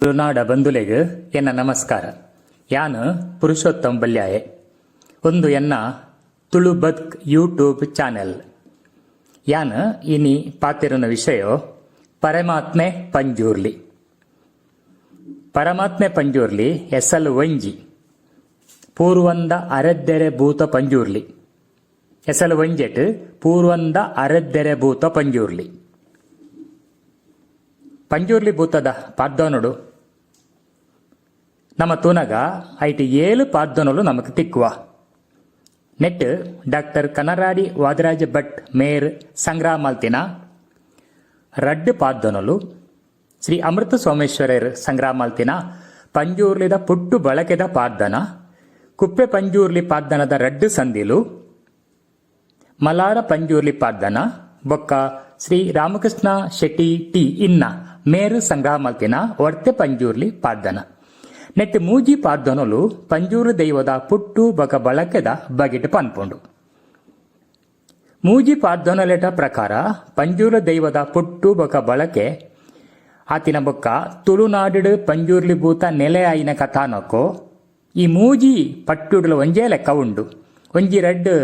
ತುಳುನಾಡ ಬಂಧುಲೆಗ್ ಎನ್ನ ನಮಸ್ಕಾರ. ಯಾನ್ ಪುರುಷೋತ್ತಮ್ ಬಲ್ಯಾಯೆ. ಒಂದು ಎನ್ನ ತುಳು ಬದುಕ್ ಯೂಟ್ಯೂಬ್ ಚಾನೆಲ್. ಯಾನ್ ಇನಿ ಪಾತಿರುನ ವಿಷಯ ಪರಮಾತ್ಮೆ ಪಂಜೂರ್ಲಿ. ಪರಮಾತ್ಮೆ ಪಂಜೂರ್ಲಿ ಎಸಲು ಒಂಜಿ ಪೂರ್ವಂದ ಅರೆದ್ದೆರೆ ಭೂತ ಪಂಜೂರ್ಲಿ. ಎಸಲು ಒಂಜೆಟ್ ಪೂರ್ವಂದ ಅರೆದ್ದೆರೆ ಭೂತ ಪಂಜೂರ್ಲಿ. ಪಂಜೂರ್ಲಿ ಭೂತದ ಪಾದ್ದೋನುಡು ನಮ್ಮ ತೂನಗ ಐಟಿ 7 ಪಾದ್ದೋನುಲು ನಮಕ್ ತಿಕ್ಕುವ. ನೆಟ್ ಡಾಕ್ಟರ್ ಕನರಾಡಿ ವಾದರಾಜ ಭಟ್ ಮೇರ್ ಸಂಗ್ರಹ ಮಲ್ತಿನ ರಡ್ಡು ಪಾದ್ದೋನುಲು ಶ್ರೀ ಅಮೃತ ಸೋಮೇಶ್ವರರ್ ಸಂಗ್ರಹ ಮಲ್ತಿನ ಪಂಜೂರ್ಲಿದ ಪುಟ್ಟು ಬಳಕೆದ ಪಾದ್ದನ ಕುಪ್ಪೆ ಪಂಜೂರ್ಲಿ ಪಾದ್ದನದ ರಡ್ಡು ಸಂದಿಲು ಮಲಾರ ಪಂಜೂರ್ಲಿ ಪಾದ್ದನ ಬೊಕ್ಕ ಶ್ರೀ ರಾಮಕೃಷ್ಣ ಶೆಟ್ಟಿ ಟಿ ಇನ್ನ ಮೇರು ಸಂಗ್ರಹ ಮಲ್ತಿನ ಒಡ್ತೆ ಪಂಜೂರ್ಲಿ ಪಾದ್ದನ. ನೆಟ್ ಮೂಜಿ ಪಾದ್ದನಲು ಪಂಜೂರು ದೈವದ ಪುಟ್ಟು ಬೊಕ ಬಳಕೆದ ಬಗೆಟ್ ಪನ್ಪುಂಡು. ಮೂಜಿ ಪಾದ್ದನಲೆಟ ಪ್ರಕಾರ ಪಂಜೂರು ದೈವದ ಪುಟ್ಟು ಬೊಕ ಬಳಕೆ ಆತಿನ ಬೊಕ್ಕ ತುಳುನಾಡು ಪಂಜೂರ್ಲಿ ಭೂತ ನೆಲೆ ಆಯಿನ ಕಥಾನಕೋ ಈ ಮೂಜಿ ಪಟ್ಟುಡುಲ ಒಂಜೇ ಲೆಕ್ಕ ಉಂಡು. ಒಂಜಿ ರಡ್ಡು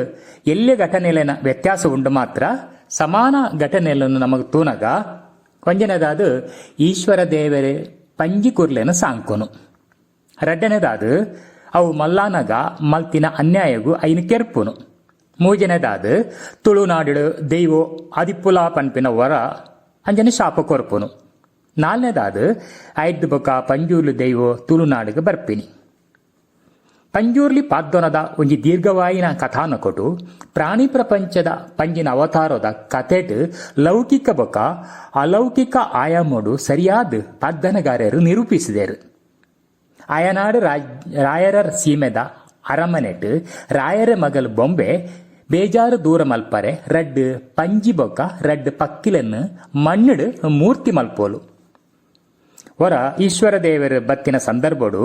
ಎಲ್ಲಿ ಘಟನೆಲೆನ ವ್ಯತ್ಯಾಸ ಉಂಡು ಮಾತ್ರ ಸಮಾನ ಘಟನೆಯನ್ನು ನಮಗ್ ತೂನಗ ಒಂಜನೆದಾದು ಈಶ್ವರ ದೇವರೇ ಪಂಜಿ ಕುರ್ಲೆನ ಸಾಂಕೊನು. ರಡ್ಡನೆದಾದು ಅವು ಮಲ್ಲಾನಗ ಮಲ್ತಿನ ಅನ್ಯಾಯಗು ಐನು ಕೆರ್ಪುನು. ಮೂಜನೆದಾದು ತುಳುನಾಡು ದೈವೋ ಆದಿಪ್ಪುಲ ಪನ್ಪಿನ ವರ ಅಂಜನೆ ಶಾಪ ಕೊರ್ಪುನು. ನಾಲ್ನೆದಾದು ಐದು ಬೊಕ ಪಂಜೂರ್ಲಿ ದೈವೋ ತುಳುನಾಡಿಗೆ ಬರ್ಪಿನಿ. ಪಂಜೂರ್ಲಿ ಪಾದ್ದೊನದ ಒಂಜಿ ದೀರ್ಘವಾಯಿನ ಕಥಾನಕೊಟು ಪ್ರಾಣಿ ಪ್ರಪಂಚದ ಪಂಜಿನ ಅವತಾರದ ಕಥೆಟ್ ಲೌಕಿಕ ಬೊಕ ಅಲೌಕಿಕ ಆಯಾಮೋಡು ಸರಿಯಾದ ಪಾದ್ದನಗಾರರು ನಿರೂಪಿಸಿದರು. ಅಯನಾಡು ರಾಯರ ಸೀಮೆದ ಅರಮನೆಟ್ ರಾಯರ ಮಗಲ್ ಬೊಂಬೆ ಬೇಜಾರು ದೂರ ಮಲ್ಪರೆ ರಡ್ಡು ಪಂಜಿ ಬೊಕ ರಡ್ಡು ಪಕ್ಕಿಲನ್ನು ಮಣ್ಣುಡು ಮೂರ್ತಿ ಮಲ್ಪೋಲು. ಹೊರ ಈಶ್ವರ ದೇವರ ಬತ್ತಿನ ಸಂದರ್ಭಡು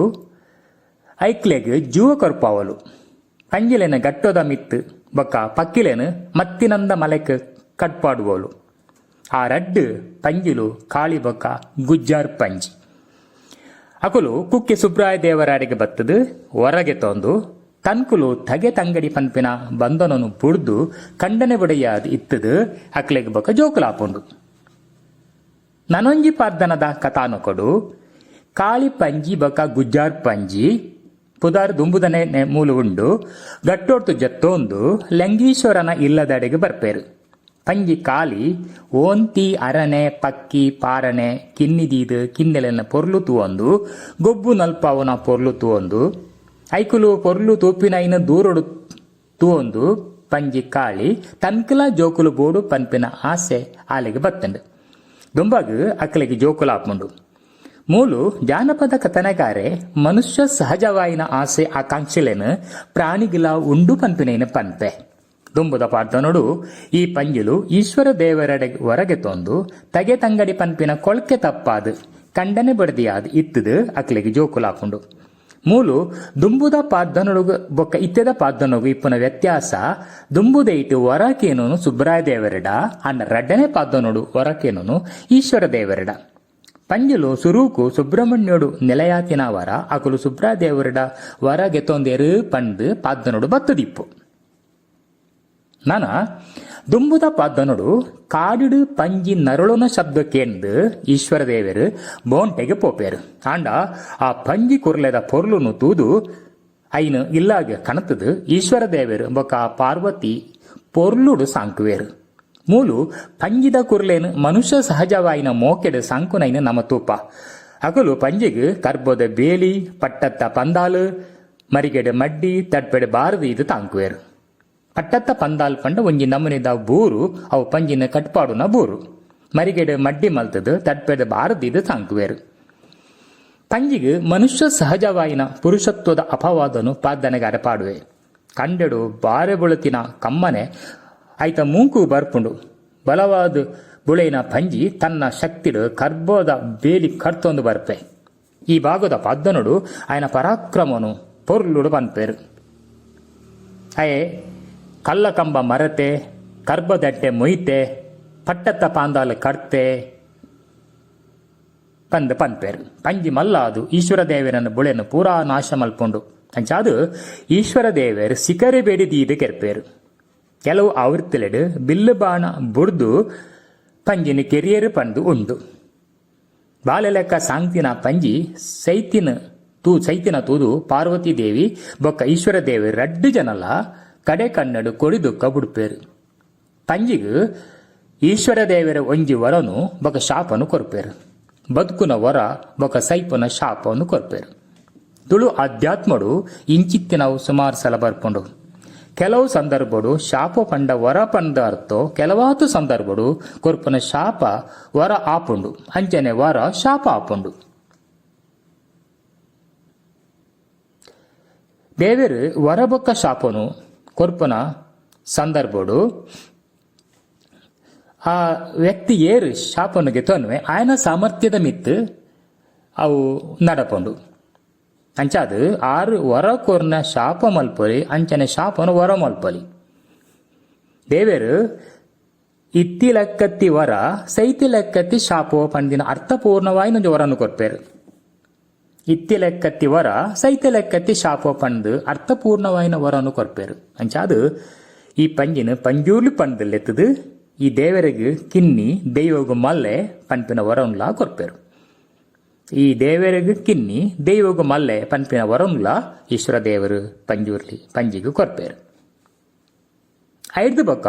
ಐಕ್ಲೆಗ್ ಜೂವ ಕೊರ್ಪಾವಲು. ಪಂಜಿಲೆನ ಗಟ್ಟೋದ ಮಿತ್ತು ಬೊಕ್ಕ ಪಕ್ಕಿಲೆನು ಮತ್ತಿನಂದ ಮಲೆಕ್ ಕಟ್ಪಾಡುವೋಲು. ಆ ರಡ್ಡು ಪಂಜಿಲು ಕಾಳಿ ಬೊಕ್ಕ ಗುಜ್ಜಾರ್ ಪಂಜಿ. ಅಕುಲು ಕುಕ್ಕೆ ಸುಬ್ರಾಯ ದೇವರಾಡಿಗೆ ಬತ್ತದು ಹೊರಗೆ ತೊಂದು ತನ್ಕುಲು ತಗೆ ತಂಗಡಿ ಪನ್ಪಿನ ಬಂಧನನು ಬುಡ್ದು ಕಂಡನೆ ಬುಡೆಯಾದ ಇತ್ತದು ಅಕ್ಲೆಗ್ ಬೊಕ್ಕ ಜೋಕುಲಾಪುಂಡು. ನನೊಂಜಿ ಪಾರ್ದನದ ಕಥಾನಕೊಡು ಕಾಳಿ ಪಂಜಿ ಬೊಕ್ಕ ಗುಜ್ಜಾರ್ ಪಂಜಿ ಪುದಾರ್ ದುಂಬುದನೆ ಮೂಲು ಉಂಡು ಗಟ್ಟೊಡ್ತು ಜತ್ತೊಂದು ಲಂಗೀಶ್ವರನ ಇಲ್ಲದಡೆಗೆ ಬರ್ಪೇರು. ಪಂಜಿ ಕಾಲಿ ಓಂತಿ ಅರನೆ ಪಕ್ಕಿ ಪಾರನೆ ಕಿನ್ನಿದೀದು ಕಿನ್ನೆಲೆನ ಪೊರ್ಲು ತೂವೊಂದು ಗೊಬ್ಬು ನಲ್ಪಾವನ ಪೊರ್ಲು ತೂವೊಂದು ಐಕುಲು ಪೊರ್ಲು ತೂಪಿನೈನ ದೂರೊಡು ತೂವೊಂದು ಪಂಜಿ ಕಾಳಿ ತನ್ಕಲ ಜೋಕುಲು ಬೋಡು ಪನ್ಪಿನ ಆಸೆ ಆಲೆಗೆ ಬತ್ತಂಡು. ದುಂಬಾಗ ಅಕ್ಕಲಿಗೆ ಜೋಕುಲಾಪುಂಡು. ಮೂಲು ಜಾನಪದ ಕಥನಗಾರೆ ಮನುಷ್ಯ ಸಹಜವಾಯಿನ ಆಸೆ ಆಕಾಂಕ್ಷೆಲೆನು ಪ್ರಾಣಿಗಿಲ ಉಂಡು ಪನ್ಪಿನೇನು ಪನ್ಪೆ. ದುಂಬುದ ಪಾರ್ದನೋಡು ಈ ಪಂಜಿಲು ಈಶ್ವರ ದೇವರೆಡೆ ಹೊರಗೆ ತೊಂದು ತಗೆ ತಂಗಡಿ ಪನ್ಪಿನ ಕೊಳ್ಕೆ ತಪ್ಪಾದು ಕಂಡನೆ ಬಡ್ದಿಯಾದ ಇತ್ತದು ಅಕ್ಲಿಗೆ ಜೋಕುಲಾಪುಂಡು. ಮೂಲು ದುಂಬುದ ಪಾರ್ದನೊಡುಗು ಬೊಕ್ಕ ಇತ್ತೆದ ಪಾರ್ದನೊಗು ಇಪ್ಪನ ವ್ಯತ್ಯಾಸ ದುಂಬುದ ಇಟ್ಟು ಹೊರಕೇನು ಸುಬ್ರಾಯ ದೇವರೆಡ ಅನ್ನ ರಡ್ಡನೆ ಪಾರ್ದನೋಡು ಹೊರಕೇನು ಈಶ್ವರ ದೇವರೆಡ. ಪಂಜಲು ಸುರೂಕು ಸುಬ್ರಹ್ಮಣ್ಯೋಡು ನೆಲೆಯಾತಿನ ವರ ಅಕುಲು ಸುಬ್ರಾಯ ದೇವರೆಡ ಹೊರಗೆ ತೊಂದೇರು ಪಂಡು ಪಾದ್ದನೋಡು ಬತ್ತದಿಪ್ಪು. ನಾನ ದುಂಬುದ ಪಾದ್ದನೋಡು ಕಾಡಿಡು ಪಂಜಿ ನರಳುನ ಶಬ್ದ ಕೇಂದು ಈಶ್ವರ ದೇವರು ಬೋಂಟೆಗೆ ಪೋಪೇರು. ಆಂಡ ಆ ಪಂಜಿ ಕುರ್ಲೆದ ಪೊರ್ಲುನು ತೂದು ಐನು ಇಲ್ಲಾಗ ಕಣತದು ಈಶ್ವರ ದೇವರು ಬೊಕ್ಕ ಪಾರ್ವತಿ ಪೊರ್ಲುಡು ಸಾಂಕುವೇರು. ಮೂಲು ಪಂಜಿದ ಕುರ್ಲೇನು ಮನುಷ್ಯ ಸಹಜವಾಯಿನ ಮೋಕೆಡು ಸಾಂಕುನೈನ ನಮ ತೂಪ. ಅಕುಲು ಪಂಜಿಗೆ ಕರ್ಬೋದ ಬೇಲಿ ಪಟ್ಟತ್ತ ಪಂದಾಲು ಮರಿಗೆಡು ಮಡ್ಡಿ ತಡ್ಪೆಡು ಬಾರದು ಇದು ತಾಂಕುವೇರು. ಪಟ್ಟತ್ತ ಪಂದಾಲ್ ಪಂಡ ಒಂಜಿ ನಮನಿದ ಬೂರು ಅವು ಪಂಜಿನ ಕಟ್ಪಾಡುನ ಬೂರು ಮರಿಗೆಡು ಮಡ್ಡಿ ಮಲ್ತದು ತಡ್ಪೆಡು ಬಾರದು ಇದು ತಾಂಕುವೇರು. ಪಂಜಿಗೆ ಮನುಷ್ಯ ಸಹಜವಾಯಿನ ಪುರುಷತ್ವದ ಅಪವಾದನು ಪಾದ್ದನೆಗಾರ ಪಾಡುವೆ. ಕಂಡೆಡು ಬಾರೆ ಬುಳತಿನ ಕಮ್ಮನೆ ಆಯ್ತ ಮೂಂಕು ಬರ್ಪುಂಡು ಬಲವಾದ ಬುಳೆಯಿನ ಪಂಜಿ ತನ್ನ ಶಕ್ತಿಡು ಕರ್ಬೋದ ಬೇಲಿ ಕರ್ತೊಂದು ಬರ್ಪೆ. ಈ ಭಾಗದ ಪಾದ್ದನುಡು ಆಯ್ನ ಪರಾಕ್ರಮನು ಪೊರ್ಲುಡು ಪನ್ಪೇರು. ಅಯೇ ಕಲ್ಲ ಕಂಬ ಮರತೆ ಕರ್ಬದಟ್ಟೆ ಮೊಯ್ತೆ ಪಟ್ಟತ್ತ ಪಾಂದಾಲು ಕಡ್ತೆ ಪನ್ಪೇರು. ಪಂಜಿ ಮಲ್ಲ ಅದು ಈಶ್ವರ ದೇವರನ್ನು ಬುಳೆಯನ್ನು ಪೂರಾ ನಾಶ ಮಲ್ಪೊಂಡು ಅಂಚಾದು ಈಶ್ವರ ದೇವರು ಸಿಕರೆ ಬೇಡಿ ದೀದೆ ಕೆರ್ಪೇರು. ಕೆಲವು ಆವೃತ್ತಿಲೆಡು ಬಿಲ್ಲು ಬಾಣ ಬುಡ್ದು ಪಂಜಿನ ಕೆರಿಯರು ಪಂದು ಉಂಡು. ಬಾಳೆ ಲೆಕ್ಕ ಸಾಂಗ್ತಿನ ಪಂಜಿ ಸೈತಿನ ತೂದು ಪಾರ್ವತಿ ದೇವಿ ಬೊಕ್ಕ ಈಶ್ವರ ದೇವಿ ರಡ್ಡು ಜನಲ ಕಡೆ ಕನ್ನಡು ಕೊಡಿದುಕ್ಕ ಬುಡ್ಪೇರು. ಪಂಜಿಗು ಈಶ್ವರ ದೇವರ ಒಂಜಿ ವರನು ಬೊಕ ಶಾಪನು ಕೊರ್ಪೇರು. ಬದುಕುನ ವರ ಬೊಕ ಸೈಪುನ ಶಾಪವನ್ನು ಕೊರ್ಪೇರು. ತುಳು ಅಧ್ಯಾತ್ಮಡು ಇಂಚಿತ್ತಿನವು ಸುಮಾರು ಸಲ ಬರ್ಪುಂಡು. ಕೆಲವು ಸಂದರ್ಭಡು ಶಾಪ ಪಂಡ ವರ ಪಂಡ ಅರ್ಥೋ ಕೆಲವಾತು ಸಂದರ್ಭಡು ಕೊರ್ಪುನ ಶಾಪ ವರ ಆಪುಂಡು ಅಂಚನೆ ವರ ಶಾಪ ಆಪುಂಡು. ದೇವರು ವರ ಬೊಕ್ಕ ಶಾಪನು ಕೊರ್ಪುನ ಸಂದರ್ಭಡು ಆ ವ್ಯಕ್ತಿ ಏರು ಶಾಪನಿಗೆ ತೊನ್ವೆ ಆಯನ ಸಾಮರ್ಥ್ಯದ ಮಿತ್ತು ಅವು ನಡಪುಂಡು. ಅಂಚಾದು ಆರು ವರ ಕೊರ್ನ ಶಾಪ ಮಲ್ಪೊಲಿ ಅಂಚನೆ ಶಾಪನು ವರ ಮಲ್ಪೊಲಿ. ದೇವರು ಇತ್ತಿ ಲೆಕ್ಕತ್ತಿ ವರ ಸೈತಿ ಲೆಕ್ಕತ್ತಿ ಶಾಪೋ ಪಂಡಿನ ಅರ್ಥಪೂರ್ಣವಾಗಿ ನಂಜು ವರನು ಕೊರ್ಪೇರು. ಇತ್ತಿ ಲೆಕ್ಕತ್ತಿ ವರ ಸೈತಿ ಲೆಕ್ಕತ್ತಿ ಶಾಪೋ ಪಂಡು ಅರ್ಥಪೂರ್ಣವಾಯಿನ ವರನು ಕೊರ್ಪೇರು. ಅಂಚಾದು ಈ ಪಂಜಿನ ಪಂಜೂರ್ಲಿ ಪಂಡದಲ್ಲೆತ್ತದು ಈ ದೇವರಿಗೆ ಕಿನ್ನಿ ದೈವಗು ಮಲ್ಲೆ ಪಂಪಿನ ವರನ್ಲಾ ಕೊರ್ಪೇರು. ಈ ದೇವರಿಗೆ ಕಿನ್ನಿ ದೈವಗು ಮಲ್ಲೆ ಪಂಪಿನ ವರನ್ಲಾ ಈಶ್ವರ ದೇವರು ಪಂಜಿಗೂ ಕೊರ್ಪೇರು. ಐದು ಬೊಕ್ಕ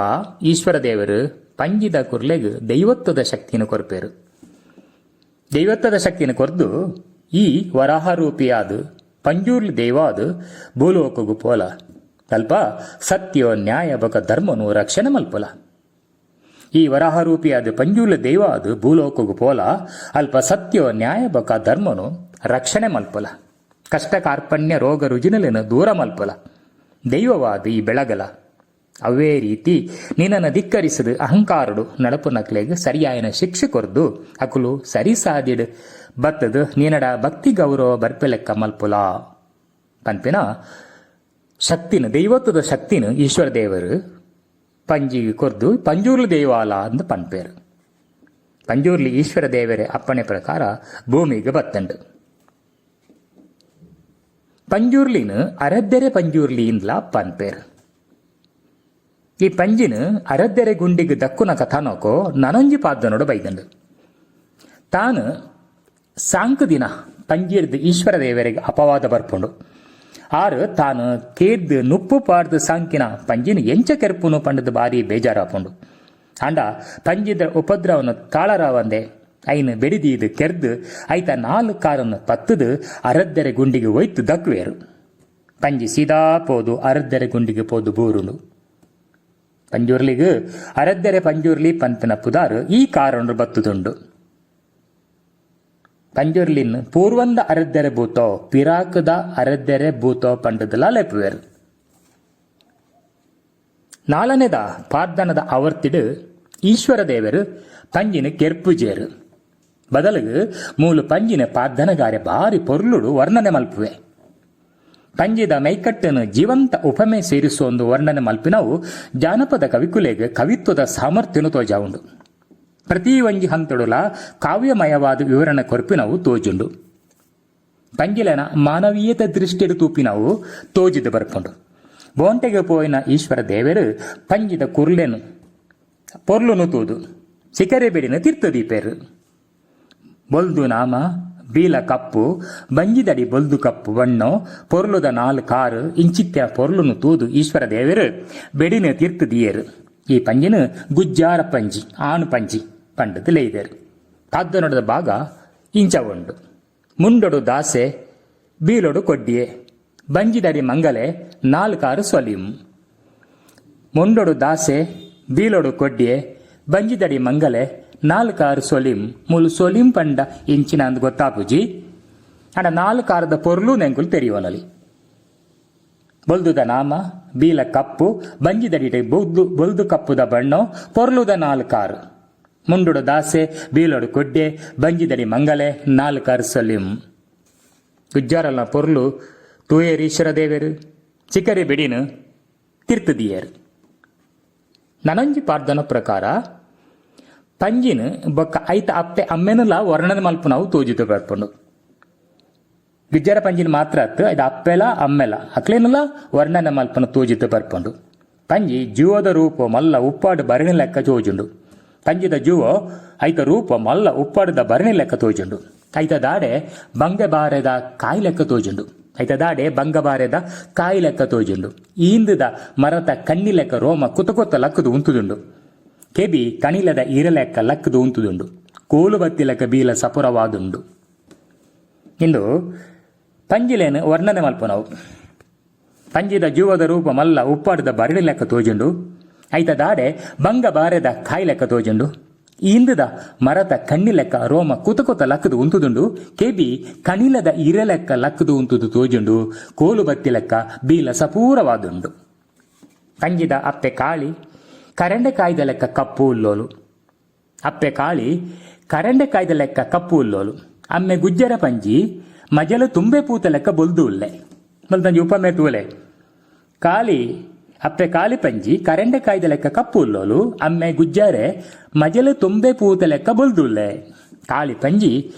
ಈಶ್ವರ ದೇವರು ಪಂಜಿದ ಕುರ್ಲೆಗ್ ದೈವತ್ವದ ಶಕ್ತಿನ ಕೊರ್ಪೇರು. ದೈವತ್ವದ ಶಕ್ತಿನ ಕೊರ್ದು ಈ ವರಾಹ ರೂಪಿಯಾದ ಪಂಜೂರ್ಲಿ ದೈವಾದ ಭೂಲೋಕಗು ಪೋಲ ಅಲ್ಪ ಸತ್ಯೋ ನ್ಯಾಯ ಬೊಕ ಧರ್ಮನು ರಕ್ಷಣೆ ಮಲ್ಪೊಲ. ಈ ವರಾಹರೂಪಿಯಾದ ಪಂಜೂಲ ದೈವಾದ ಭೂಲೋಕಗು ಪೋಲ ಅಲ್ಪ ಸತ್ಯೋ ನ್ಯಾಯ ಬೊಕ ಧರ್ಮನು ರಕ್ಷಣೆ ಮಲ್ಪೊಲ. ಕಷ್ಟ ಕಾರ್ಪಣ್ಯ ರೋಗ ರುಜಿನಲಿನ ದೂರ ಮಲ್ಪೊಲ. ದೈವವಾದ ಈ ಬೆಳಗಲ ಅವೇ ರೀತಿ ನಿನ್ನನ್ನು ಧಿಕ್ಕರಿಸದು ಅಹಂಕಾರಡು ನಡಪು ನಕ್ಲೆಗ್ ಸರಿಯಾಯನ ಶಿಕ್ಷೆ ಕೊರ್ದು ಅಕುಲು ಸರಿ ಸಾದಿಡ್ ಬತ್ತದು ನೀನಡ ಭಕ್ತಿ ಗೌರವ ಬರ್ಪೆಲೆಕ್ಕ ಮಲ್ಪುಲ ಪನ್ಪಿನ ಶಕ್ತಿನ ದೈವತ್ವದ ಶಕ್ತಿನ ಈಶ್ವರ ದೇವರು ಪಂಜಿಗೆ ಕೊರ್ದು ಪಂಜೂರ್ಲಿ ದೇವಾಲ ಅಂದು ಪನ್ಪೇರು. ಪಂಜೂರ್ಲಿ ಈಶ್ವರ ದೇವರೇ ಅಪ್ಪಣೆ ಪ್ರಕಾರ ಭೂಮಿಗೆ ಬತ್ತಂಡು. ಪಂಜೂರ್ಲಿನ ಅರದ್ದೆರೆ ಪಂಜೂರ್ಲಿ ಇಂದ್ಲ ಪನ್ಪೇರು. ಈ ಪಂಜಿನ ಅರದ್ದೆರೆ ಗುಂಡಿಗೆ ದಕ್ಕುನ ಕಥಾನೋಕೋ ನನಂಜಿ ಪಾದ್ದನೋಡು ಬೈದಂಡು. ತಾನು ಸಾಂಕು ದಿನ ಪಂಜೀರ್ದು ಈಶ್ವರ ದೇವರಿಗೆ ಅಪವಾದ ಬರ್ಪುಂಡು. ಆರು ತಾನು ಕೇದ್ದು ನುಪ್ಪು ಪಾಡ್ದು ಸಾಂಕಿನ ಪಂಜಿನ ಎಂಚ ಕೆರ್ಪುನು ಪಂಡದು ಬಾರಿ ಬೇಜಾರಾಪುಂಡು. ಅಂಡ ಪಂಜಿದ ಉಪದ್ರವನು ತಾಳರಾವಂದೆ ಐನು ಬೆಡಿದೀದು ಕೆರ್ದು ಐತ 4 ಕಾರನ್ನು ಪತ್ತದು ಅರದ್ದೆರೆ ಗುಂಡಿಗೆ ಒಯ್ತು ದಕ್ವೇರು. ಪಂಜಿ ಸೀದಾ ಪೋದು ಅರದ್ದೆರೆ ಗುಂಡಿಗೆ ಪೋದು ಬೂರುಂಡು. ಪಂಜೂರ್ಲಿಗೂ ಅರದ್ದೆರೆ ಪಂಜೂರ್ಲಿ ಪಂಪಿನ ಪುದಾರು ಈ ಕಾರನ್ನು ಬತ್ತುದುಂಡು. ಪಂಜೂರ್ಲಿನ್ ಪೂರ್ವಂದ ಅರದ್ದೆರೆ ಬೂತೋ ಪಿರಾಕದ ಅರದ್ದೆರೆ ಬೂತೋ ಪಂಡದಲ ಲೆಪ್ಪುವೆರು. 4ನೇದ ಪಾರ್ದನದ ಆವರ್ತಿಡು ಈಶ್ವರ ದೇವರು ಪಂಜಿನ ಕೆರ್ಪುಜೇರು ಬದಲಿಗೆ ಮೂಲು ಪಂಜಿನ ಪಾರ್ದನಗಾರೆ ಬಾರಿ ಪೊರ್ಲುಡು ವರ್ಣನೆ ಮಲ್ಪುವೆ. ಪಂಜಿದ ಮೈಕಟ್ಟನ್ನು ಜೀವಂತ ಉಪಮೆ ಸೇರಿಸುವ ಒಂದು ವರ್ಣನೆ ಮಲ್ಪಿನವು ಜಾನಪದ ಕವಿಕುಲೆಗೆ ಕವಿತ್ವದ ಸಾಮರ್ಥ್ಯನು ತೋಜಾವುಂಡು. ಪ್ರತಿ ಒಂಜಿ ಹಂತಡುಲ ಕಾವ್ಯಮಯವಾದ ವಿವರಣೆ ಕೊರ್ಪಿನವು ತೋಜುಂಡು. ಪಂಜಿಲನ ಮಾನವೀಯತೆ ದೃಷ್ಟಿಡು ತೂಪಿನವು ತೋಜಿದು ಬರ್ಪುಂಡು. ಬೋಂಟೆಗೆ ಪೋಯಿನ ಈಶ್ವರ ದೇವರು ಪಂಜಿದ ಕುರ್ಲೆನು ಪೊರ್ಲುನು ತೂದು ಸಿಕರೆ ಬೆಡಿನ ತೀರ್ಥದೀಪೇರು. ಬೊಲ್ದು ನಾಮ ಬೀಲ ಕಪ್ಪು ಬಂಜಿದಡಿ ಬೊಲ್ದು ಕಪ್ಪು ಬಣ್ಣೋ ಪೊರ್ಲುದ 4 ಕಾರು ಇಂಚಿತ್ಯ ಪೊರ್ಲುನು ತೂದು ಈಶ್ವರ ದೇವರು ಬೆಡಿನ ತೀರ್ಥದಿಯರು. ಈ ಪಂಜಿನ ಗುಜ್ಜಾರ ಪಂಜಿ ಆಣು ಪಂಜಿ ಪಂಡದು ಲೇದರು. ಪಾದ್ದನೊಡದ ಭಾಗ ಇಂಚವುಂಡು. ಮುಂಡೊಡು ದಾಸೆ ಬೀಲೊಡು ಕೊಡ್ಡಿಯೆ ಬಂಜಿದಡಿ ಮಂಗಲೆ 4 ಕಾರು ಸೊಲಿಂ. ಮುಂಡೊಡು ದಾಸೆ ಬೀಲೊಡು ಕೊಡ್ಡಿಯೆ ಬಂಜಿದಡಿ ಮಂಗಲೆ 4 ಕಾರು ಸೊಲಿಂ. ಮುಲು ಸೊಲಿಂ ಪಂಡ ಇಂಚಿನ ಅಂದ್ ಗೊತ್ತಾಪುಜಿ ಅಡ 4 ಕಾರದ ಪೊರ್ಲು ನೆಂಕುಲು ತೆರಿಯೋಲಲಿ. ಬೊಲ್ದುದ ನಾಮ ಬೀಲ ಕಪ್ಪು ಬಂಜಿದಡಿ ಬೊಲ್ದು ಕಪ್ಪುದ ಬಣ್ಣೋ ಪೊರ್ಲುದ 4 ಕಾರು. ಮುಂಡುಡು ದಾಸೆ ಬೀಲೊಡು ಕೊಡ್ಡೆ ಬಂಜಿದಡಿ ಮಂಗಲೆ 4 ಕಾರು ಸೊಲಿಂ. ಗುಜ್ಜಾರಲ್ನ ಪೊರ್ಲು ತೂಯೇರು ಈಶ್ವರ ದೇವರು ಚಿಕರೆ ಬೆಡಿನು ತೀರ್ಥದಿಯರು. ನನಂಜಿ ಪಾರ್ದನ ಪ್ರಕಾರ ಪಂಜಿನ ಬೊಕ್ಕ ಐತ ಅಪ್ಪೆ ಅಮ್ಮೆನಲ್ಲ ವರ್ಣದ ಮಲ್ಪ ನಾವು ತೋಜಿತು ಬರ್ಕೊಂಡು ಗುಜ್ಜರ ಪಂಜಿನ ಮಾತ್ರ ಅತ್ತು ಇದು ಅಪ್ಪೆಲ ಅಮ್ಮೆಲ ಅಕ್ಲೇನಲ್ಲ ವರ್ಣನ ಮಲ್ಪನ ತೋಜಿತು ಬರ್ಕೊಂಡು ಪಂಜಿ ಜೀವದ ರೂಪ ಮಲ್ಲ ಉಪ್ಪಾಡು ಭರಣಿ ಲೆಕ್ಕ ತೋಜುಂಡು ಪಂಜಿದ ಜೀವ ಐತ ರೂಪ ಮಲ್ಲ ಉಪ್ಪಾಡದ ಭರಣಿ ಲೆಕ್ಕ ತೋಜುಂಡು ಐತ ದಾಡೆ ಬಂಗೆ ಬಾರೆದ ಕಾಯಿ ಲೆಕ್ಕ ತೋಜುಂಡು ಐತ ದಾಡೆ ಬಂಗ ಬಾರೆದ ಕಾಯಿ ಲೆಕ್ಕ ತೋಜುಂಡು ಈಂದದ ಮರತ ಕಣ್ಣಿ ಲೆಕ್ಕ ರೋಮ ಕುತ ಲಕ್ಕದು ಉಂತುದುಂಡು ಕೆಬಿ ಕಣಿಲದ ಈರಲೆಕ್ಕ ಲಕ್ಕದು ಉಂತುದುಂಡು ಕೋಲು ಬತ್ತಿ ಲೆಕ್ಕ ಬೀಲ ಸಪುರವಾದುಂಡು ಇಂದು ಪಂಜಿಲೇನು ವರ್ಣನೆ ಮಲ್ಪ ನಾವು ಪಂಜಿದ ಜೀವದ ರೂಪ ಮಲ್ಲ ಉಪ್ಪಾಡದ ಭರಣಿ ಲೆಕ್ಕ ತೋಜುಂಡು ಐತ ದಾಡೆ ಬಂಗ ಬಾರೆದ ಕಾಯಿ ಲೆಕ್ಕ ತೋಜುಂಡು ಇಂದದ ಮರತ ಕಣ್ಣಿ ಲೆಕ್ಕ ರೋಮ ಕುತ ಲಕ್ಕದು ಉಂತುದುಂಡು ಕೆಬಿ ಕಣಿಲದ ಇರಲೆಕ್ಕ ಲಕ್ಕದು ಉಂತುದು ತೋಜುಂಡು ಕೋಲು ಬತ್ತಿ ಲೆಕ್ಕ ಬೀಲ ಸಪೂರವಾದುಂಡು ಪಂಜಿದ ಅಪ್ಪೆ ಕಾಳಿ ಕರೆಂಡೆ ಕಾಯ್ದ ಲೆಕ್ಕ ಕಪ್ಪು ಉಲ್ಲೋಲು ಅಪ್ಪೆ ಕಾಳಿ ಕರೆಂಡೆ ಕಾಯ್ದ ಲೆಕ್ಕ ಕಪ್ಪು ಉಲ್ಲೋಲು ಅಮ್ಮೆ ಗುಜ್ಜರ ಪಂಜಿ ಮಜಲು ತುಂಬೆ ಪೂತ ಲೆಕ್ಕ ಬೊಲ್ದು ಉಲ್ಲೆ ಮಲ್ತಂಜಿ ಉಪಮೆ ತೂಲೆ ಕಾಳಿ ಅಪ್ಪೆ ಕಾಳಿ ಪಂಜಿ ಕರೆಂಡೆ ಕಾಯ್ದ ಲೆಕ್ಕ ಕಪ್ಪು ಉಲ್ಲೋಲು ಅಮ್ಮೆ ಗುಜ್ಜರೆ ಮಜಲು ತುಂಬೆ ಪೂತ ಲೆಕ್ಕ ಬೊಲ್ದುಲ್ಲೆ ಕಾಳಿ ಪಂಜಿ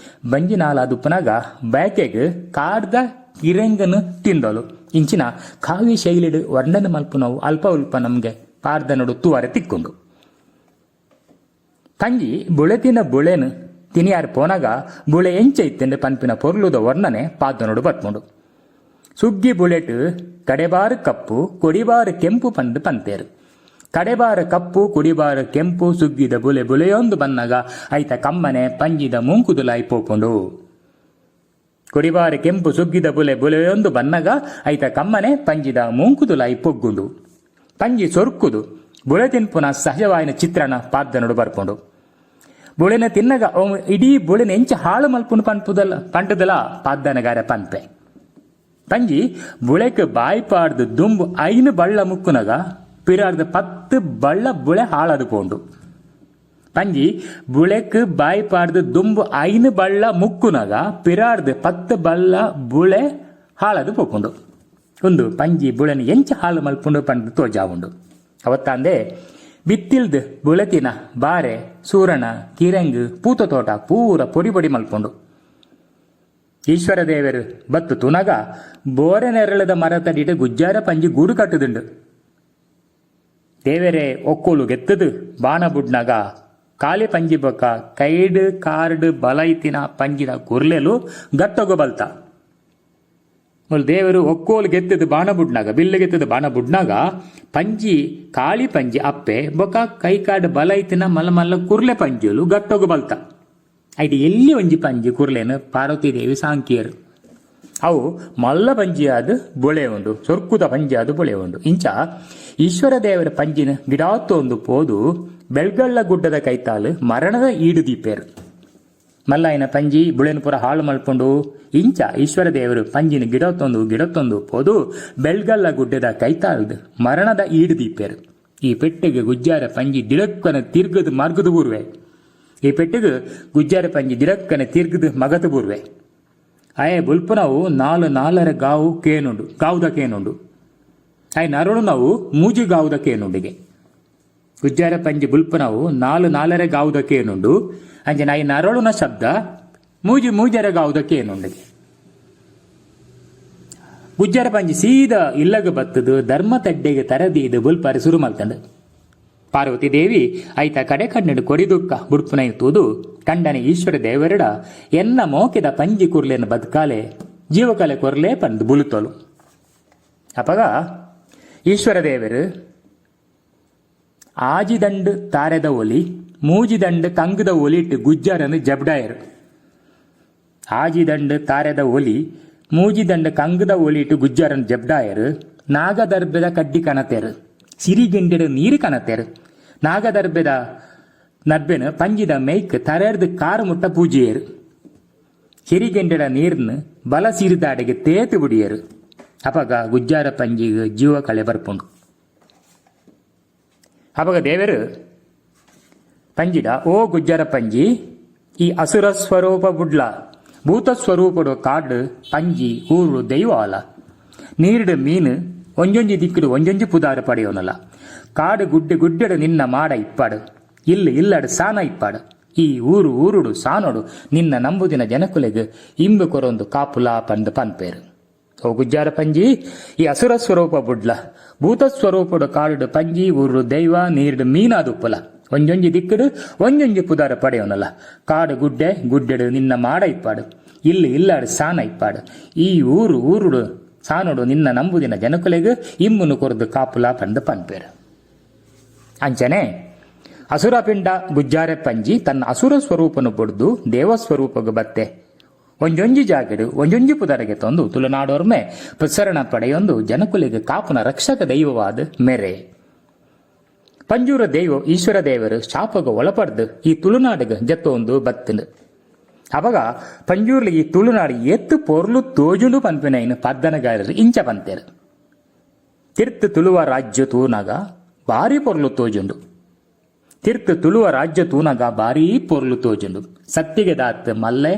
ಬಂಜಿ ನಾಲಾದುಪ್ಪನಾಗ ಬ್ಯಾಕೆಗ್ ಕಾಡ್ದ ಕಿರೆಂಗನು ತಿಂದೋಲು ಇಂಚಿನ ಕಾವ್ಯ ಶೈಲಿಡು ವರ್ಣನೆ ಮಲ್ಪು ನಾವು ಅಲ್ಪ ಉಲ್ಪ ನಮ್ಗೆ ಪಾರ್ದ ನೋಡು ತೂವರೆ ತಿಕ್ಕೊಂಡು ತಂಗಿ ಬುಳೆತಿನ ಬುಳೆನು ತಿನಿಯಾರು ಪೋನಾಗ ಬುಳೆ ಎಂಚೈತೆಂದು ಪಂಪಿನ ಪೊರ್ಲುದ ವರ್ಣನೆ ಪಾದ ನೋಡು ಬತ್ಕೊಂಡು ಸುಗ್ಗಿ ಬುಲೆಟ್ ಕಡೆಬಾರು ಕಪ್ಪು ಕೊಡಿಬಾರು ಕೆಂಪು ಪಂದು ಪಂತೇರು ಕಡೆಬಾರ ಕಪ್ಪು ಕುಡಿಬಾರ ಕೆಂಪು ಸುಗ್ಗಿದ ಬುಲೆಯೊಂದು ಬನ್ನಗ ಐತ ಕಮ್ಮನೆ ಪಂಜಿದ ಮುಂಕುದುಲಾಯಿ ಪೋಕೊಂಡು ಕುಡಿಬಾರ ಕೆಂಪು ಸುಗ್ಗಿದ ಬುಲೆಯೊಂದು ಬನ್ನಗ ಐತ ಕಮ್ಮನೆ ಪಂಜಿದ ಮುಂಕುದುಲಾಯಿ ಪೊಗ್ಗುಂಡು ಪಂಜಿ ಸೊರ್ಕುದು ಬುಳೆ ತಿನ್ಪುನ ಸಹಜವಾಯಿನ ಚಿತ್ರಣ ಪಾದ್ದನಡು ಬರ್ಕೊಂಡು ಬುಳೆನ ತಿನ್ನಗ ಇಡೀ ಬುಳೆನ ಎಂಚ ಹಾಳು ಮಲ್ಪುನು ಪಂಟದಲ್ಲ ಪಾದ್ದನಗಾರ ಪಂಪೆ ಪಂಜಿ ಬುಳೆಕ್ ಬಾಯಿ ಪಾಡ್ದು ದುಂಬು ಐನು ಬಳ್ಳ ಮುಕ್ಕುನಗ ಪಿರಾಡ್ದು 10 ಬಳ್ಳ ಬುಳೆ ಹಾಳದು ಪೋಂಡು ಪಂಜಿ ಬುಳೆಕ್ ಬಾಯಿ ಪಾಡ್ದು ದುಂಬು ಐನು ಬಳ್ಳ ಮುಕ್ಕುನಗ ಪಿರಾಡ್ದು 10 ಬಳ್ಳ ಬುಳೆ ಹಾಳದು ಪೋಕೊಂಡು ಒಂದು ಪಂಜಿ ಬುಳೆನ ಎಂಚ ಹಾಳು ಮಲ್ಪುಂಡು ಪಂಡು ತೋಜಾವುಂಡು ಅವತ್ತಂದೆ ಬಿತ್ತಿಲ್ದು ಬುಳೆತಿನ ಬಾರೆ ಸೂರಣ ಕಿರಂಗು ಪೂತ ತೋಟ ಪೂರ ಪೊಡಿ ಮಲ್ಪುಂಡು ಈಶ್ವರ ದೇವರು ಬತ್ತು ತುನಗ ಬೋರೆ ನೆರಳದ ಮರ ತಡಿಡು ಗುಜ್ಜಾರ ಪಂಜಿ ಗೂಡು ಕಟ್ಟುದುಂಡು ದೇವರೇ ಒಕ್ಕೂಲು ಗೆತ್ತದು ಬಾಣ ಬುಡ್ನಾಗ ಕಾಲಿ ಪಂಜಿ ಬೊಕ್ಕ ಕೈಡು ಕಾರ್ಡು ಬಲೈತಿನ ಪಂಜಿನ ಕುರ್ಲೆಲು ಗಟ್ಟೊಗ ಬಲ್ತ ದೇವರು ಒಕ್ಕೋಲು ಗೆತ್ತದು ಬಾಣ ಬುಡ್ನಾಗ ಬಿಲ್ಲು ಗೆತ್ತದು ಬಾಣ ಬುಡ್ನಾಗ ಪಂಜಿ ಕಾಳಿ ಪಂಜಿ ಅಪ್ಪೆ ಬೊಕ್ಕ ಕೈ ಕಾರ್ಡು ಬಲೈತಿನ ಮಲ್ಲ ಕುರ್ಲೆ ಪಂಜಿಲು ಗಟ್ಟೊಗ ಬಲ್ತ ಐದು ಎಲ್ಲಿ ಒಂಜಿ ಪಂಜಿ ಕುರ್ಲೇನು ಪಾರ್ವತಿ ದೇವಿ ಸಾಂಕಿಯರು ಅವು ಮಲ್ಲ ಪಂಜಿ ಅದು ಬೊಳೆ ಉಂಡು ಸೊರ್ಕುದ ಪಂಜಿ ಅದು ಬೊಳೆ ಉಂಡು ಇಂಚ ಈಶ್ವರ ದೇವರ ಪಂಜಿನ ಗಿಡಾತ್ತೊಂದು ಪೋದು ಬೆಳ್ಗಳ್ಳ ಗುಡ್ಡದ ಕೈತಾಲು ಮರಣದ ಈಡು ದೀಪೇರು ಮಲ್ಲಾಯಿನ ಪಂಜಿ ಬುಳೆನ ಪುರ ಹಾಳು ಮಲ್ಪುಂಡು ಇಂಚ ಈಶ್ವರ ದೇವರು ಪಂಜಿನ ಗಿಡತ್ತೊಂದು ಪೋದು ಬೆಳ್ಗಳ್ಳ ಗುಡ್ಡದ ಕೈತಾಲ್ದು ಮರಣದ ಈಡು ದೀಪೇರು ಈ ಪೆಟ್ಟಿಗೆ ಗುಜ್ಜಾರ ಪಂಜಿ ದಿಡಕ್ಕನ ತಿರ್ಗದು ಮಾರ್ಗದ ಬೂರ್ವೆ ಈ ಪೆಟ್ಟಿಗೆ ಗುಜ್ಜಾರ ಪಂಜಿ ದಿಡಕ್ಕನ ತಿರ್ಗದು ಮಗದ ಬೂರ್ವೆ ಅಯ್ಯ ಬುಲ್ಪುನವು ನಾಲರ ಗಾವುದ ಕೇನುಂಡು ಅಯ್ಯ ನರಳು ನಾವು ಮೂಜಿ ಗಾವುದ ಕೇನುಂಡಿಗೆ ಗುಜ್ಜಾರ ಪಂಜಿ ಬುಲ್ಪುನವು ನಾಲರ ಗಾವುದ ಕೇನುಂಡು ಅಂಜೆ ನಾಯಿ ನರಳುನ ಶಬ್ದ ಮೂಜರ ಗಾವುದ ಕೇನುಂಡಿಗೆ ಗುಜ್ಜಾರ ಪಂಜಿ ಸೀದಾ ಇಲ್ಲಗ ಬತ್ತದು ಧರ್ಮ ತಡ್ಡೆಗೆ ತರದೀದು ಬುಲ್ಪಾರಿ ಸುರು ಮಲ್ತಂಡು ಪಾರ್ವತಿ ದೇವಿ ಐತ ಕಡೆ ಕಣ್ಣಡು ಕೊಡಿದುಕ್ಕ ಬುಡ್ಪುನೈ ತೂದು ಕಂಡನೆ ಈಶ್ವರ ದೇವರಡ ಎನ್ನ ಮೋಕೆದ ಪಂಜಿ ಕುರ್ಲೆನ ಬದುಕಾಲೆ ಜೀವಕಲೆ ಕೊರ್ಲೆ ಪಂದು ಬುಳುತ್ತೋಲು ಅಪಗ ಈಶ್ವರ ದೇವರು ಆಜಿದಂಡು ತಾರೆದ ಒಲಿ ಮೂಜಿದಂಡು ಕಂಗದ ಒಲಿಟ್ಟು ಗುಜ್ಜಾರನ್ನು ಜಬ್ಡಾಯರು ಆಜಿದಂಡು ತಾರೆದ ಒಲಿ ಮೂಜಿದಂಡು ಕಂಗದ ಒಲಿಟ್ಟು ಗುಜ್ಜಾರನ್ನು ಜಬ್ಡಾಯರು ನಾಗದರ್ಭದ ಕಡ್ಡಿ ಕಣತೆರು ಸಿರಿಗೆಂಡೆಡು ನೀರು ಕಣತೆರು ನಾಗದರ್ಭದ ನರ್ಬೆನು ಪಂಜಿದ ಮೇಯ್ಕ್ ತರೆರ್ದು ಕಾರು ಮುಟ್ಟ ಪೂಜೆಯರು ಸಿರಿಗೆಂಡೆಡ ನೀರ್ನು ಬಲ ಸಿರಿದಾಡೆಗೆ ತೇತು ಬಿಡಿಯರು ಅಪಗ ಗುಜ್ಜಾರ ಪಂಜಿಗೆ ಜೀವ ಕಳೆ ಬರ್ಪುಂಡು ಅಪಗ ದೇವರು ಪಂಜಿಡ ಓ ಗುಜ್ಜಾರ ಪಂಜಿ ಈ ಅಸುರ ಸ್ವರೂಪ ಬುಡ್ಲ ಭೂತ ಸ್ವರೂಪಡು ಕಾಡು ಪಂಜಿ ಊರು ದೈವ ಅಲ ನೀರಿಡು ಮೀನು ಒಂಜೊಂಜಿ ದಿಕ್ಕುಡು ಒಂಜೊಂಜಿ ಪುದಾರ ಪಡೆಯೋನಲ್ಲ ಕಾಡು ಗುಡ್ಡೆಡು ನಿನ್ನ ಮಾಡ ಇಪ್ಪಾಡು ಇಲ್ಲಡು ಸಾನ ಇಪ್ಪಾಡು. ಈ ಊರು ಊರುಡು ಸಾನೋಡು ನಿನ್ನ ನಂಬುದಿನ ಜನಕುಲೆಗ್ ಇಂಬು ಕೊರೊಂದು ಕಾಪುಲ ಪಂದು ಪನ್ಪೇರು. ಓ ಗುಜ್ಜಾರ ಪಂಜಿ, ಈ ಅಸುರ ಸ್ವರೂಪ ಬುಡ್ಲ ಭೂತ ಸ್ವರೂಪಡು ಕಾಡುಡು ಪಂಜಿ ಊರು ದೈವ ನೀರುಡು ಮೀನಾದುಪ್ಪಲ ಒಂಜೊಂಜಿ ದಿಕ್ಕುಡು ಒಂಜೊಂಜಿ ಪುದಾರ ಪಡೆಯೋನಲ್ಲ. ಕಾಡು ಗುಡ್ಡೆಡು ನಿನ್ನ ಮಾಡ ಇಪ್ಪಾಡು. ಇಲ್ಲಾಡು ಸಾನ ಇಪ್ಪಾಡು. ಈ ಊರು ಊರುಡು ಸಾನೋಡು ನಿನ್ನ ನಂಬುದಿನ ಜನಕುಲೆಗ್ ಇಮ್ಮುನು ಕೊರದು ಕಾಪುಲ ಪಂದು ಪನ್ಪೇರು. ಅಂಚನೆ ಅಸುರ ಪಿಂಡ ಗುಜ್ಜಾರೆ ಪಂಜಿ ತನ್ನ ಅಸುರ ಸ್ವರೂಪನು ಬೊಡ್ದು ದೇವಸ್ವರೂಪಗ ಬತ್ತೆ ಒಂಜೊಂಜಿ ಜಾಗೆಡು ಒಂಜೊಂಜಿ ಪುದರಗೆ ತಂದು ತುಳುನಾಡೋರ್ಮೆ ಪ್ರಸರಣ ಪಡೆಯೊಂದು ಜನಕುಲಿಗೆ ಕಾಪುನ ರಕ್ಷಕ ದೈವವಾದ ಮೆರೆ. ಪಂಜೂರ ದೈವ ಈಶ್ವರ ದೇವರು ಶಾಪಗ ಒಳಪಡ್ದು ಈ ತುಳುನಾಡಿಗೆ ಜತ್ತೊಂದು ಬತ್ತನು. ಅವಾಗ ಪಂಜೂರ್ಲಿ ಈ ತುಳುನಾಡು ಎತ್ತು ಪೊರ್ಲು ತೋಜುಂಡು ಪನ್ಪಿನ ಪದ್ದನಗಾರರು ಇಂಚ ಪಂತೇರು. ತಿರ್ತು ತುಳುವ ರಾಜ್ಯ ತೂನಾಗ ಭಾರಿ ಪೊರ್ಲು ತೋಜುಂಡು. ತಿರ್ತು ತುಳುವ ರಾಜ್ಯ ತೂನಾಗ ಭಾರೀ ಪೊರ್ಲು ತೋಜುಂಡು. ಸತ್ತಿಗೆ ದಾತ್ ಮಲ್ಲೆ,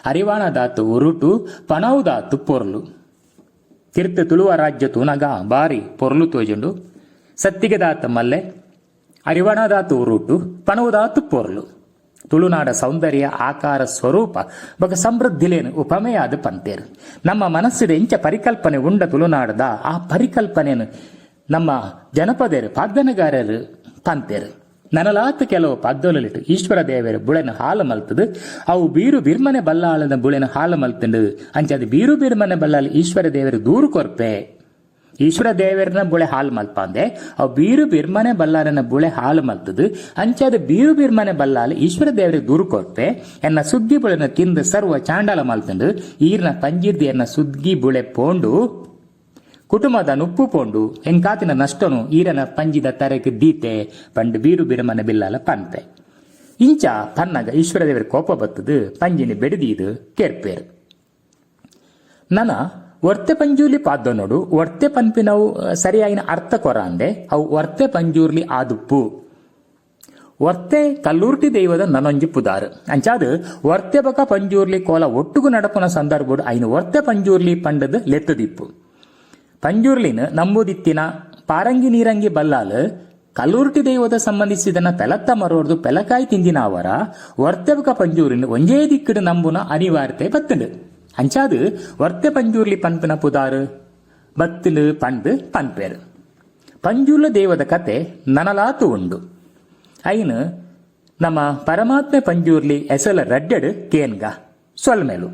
ಅರಿವಾಣ ದಾತ್ ಉರುಟು, ಪಣವು ದಾತ್ ಪೊರ್ಲು. ತಿರ್ತು ತುಳುವ ರಾಜ್ಯ ತೂನಾಗ ಭಾರಿ ಪೊರ್ಲು ತೋಜುಂಡು. ಸತ್ತಿಗೆ ದಾತ್ ಮಲ್ಲೆ, ಅರಿವಾಣ ದಾತ್ ಉರುಟು, ಪಣವು ದಾತ್ ಪೊರ್ಲು. ತುಳುನಾಡ ಸೌಂದರ್ಯ ಆಕಾರ ಸ್ವರೂಪ ಬಗ ಸಮೃದ್ಧಿಲೇನು ಉಪಮೆಯಾದ ಪಂತೇರು. ನಮ್ಮ ಮನಸ್ಸಿದ ಇಂಚ ಪರಿಕಲ್ಪನೆ ಉಂಡ ತುಳುನಾಡದ ಆ ಪರಿಕಲ್ಪನೆಯನ್ನು ನಮ್ಮ ಜನಪದರು ಪಾದ್ದನಗಾರರು ಪಂತೇರು. ನನಲಾತ ಕೆಲವು ಪದ್ದೊಲಿಟ್ಟು ಈಶ್ವರ ದೇವರ ಬುಳೆನ ಹಾಲು ಮಲ್ತದು ಅವು ಬೀರು ಬಿರ್ಮನೆ ಬಲ್ಲಾಳನ ಬುಳೆನ ಹಾಲು ಮಲ್ತಂಡು ಅಂಚದು ಬೀರು ಬಿರ್ಮನೆ ಬಲ್ಲಾಳ ಈಶ್ವರ ದೇವರು ದೂರು ಕೊರ್ಪೆ. ಈಶ್ವರ ದೇವರನ ಬುಳೆ ಹಾಲು ಮಲ್ಪಂದೆ ಅವು ಬೀರು ಬಿರ್ಮನೆ ಬಲ್ಲಾಳನ ಬುಳೆ ಹಾಲು ಮಲ್ತದು ಅಂಚದು ಬೀರು ಬಿರ್ಮನೆ ಬಲ್ಲಾಳ ಈಶ್ವರ ದೇವರಿಗೆ ದೂರು ಕೊರ್ಪೆ. ಎನ್ನ ಸುಗ್ಗಿ ಬುಳೆನ ತಿಂದು ಸರ್ವ ಚಾಂಡಾಲ ಮಲ್ತಂಡು ಈರ್ನ ಪಂಜಿರ್ದಿ ಎನ್ನ ಸುಗ್ಗಿ ಬುಳೆ ಪೋಂಡು ಕುಟುಂಬದ ನುಪ್ಪು ಪೋಂಡು ಎಂಕಾತಿನ ನಷ್ಟನು ಈರನ ಪಂಜಿದ ತರಕ್ಕೆ ದೀತೆ ಪಂಡು ಬೀರು ಬಿರಮನೆ ಬಿಲ್ಲಾಲ ಪನ್ಪೆ. ಇಂಚ ಪನ್ನಗ ಈಶ್ವರ ದೇವರ ಕೋಪ ಬತ್ತದು ಪಂಜಿನಿ ಬೆಡದೀದು ಕೇರ್ಪೇರು. ನನ ಒರ್ತೆ ಪಂಜೂರ್ಲಿ ಪಾದ್ದನೋಡು ಒರ್ತೆ ಪನ್ಪಿನವು ಸರಿಯಾಗಿನ ಅರ್ಥ ಕೊರ ಅಂದೆ ಅವು ಒರ್ತೆ ಪಂಜೂರ್ಲಿ ಆದುಪ್ಪು. ಒರ್ತೆ ಕಲ್ಲೂರ್ಟಿ ದೈವದ ನನೊಂಜಿ ಪುದಾರು ಅಂಚಾದು ಒರ್ತೆ ಬಕ ಪಂಜೂರ್ಲಿ ಕೋಲ ಒಟ್ಟುಗು ನಡಪುನ ಸಂದರ್ಭಡು ಐನು ಒರ್ತೆ ಪಂಜೂರ್ಲಿ ಪಂಡದು ಲೆತ್ತದಿಪ್ಪು. ಪಂಜೂರ್ಲಿನ ನಂಬುದಿತ್ತಿನ ಪಾರಂಗಿ ನೀರಂಗಿ ಬಲ್ಲಾಲು ಕಲ್ಲೂರ್ಟಿ ದೈವದ ಸಂಬಂಧಿಸಿದನ ಪೆಲತ್ತ ಮರೋರ್ದು ಪೆಲಕಾಯಿ ತಿಂದಿನ ಅವರ ಒರ್ತೆಬಕ ಪಂಜೂರಿನ ಒಂಜೇ ದಿಕ್ಕಡು ನಂಬುನ ಅನಿವಾರ್ಯತೆ ಬತ್ತಂಡು. ಅಂಚಾದು ಒರ್ತೆ ಪಂಜೂರ್ಲಿ ಪನ್ಪಿನ ಪುದಾರು ಬತ್ತಂಡು ಪಂಡು ಪನ್ಪೇರು. ಪಂಜೂರ್ಲ ದೇವದ ಕತೆ ನನಲಾತು ಉಂಡು. ಐನು ನಮ್ಮ ಪರಮಾತ್ಮೆ ಪಂಜೂರ್ಲಿ ಎಸಲ ರಡ್ಡೆಡು ಕೇನ್ಗ ಸೊಲ್ಮೇಲು.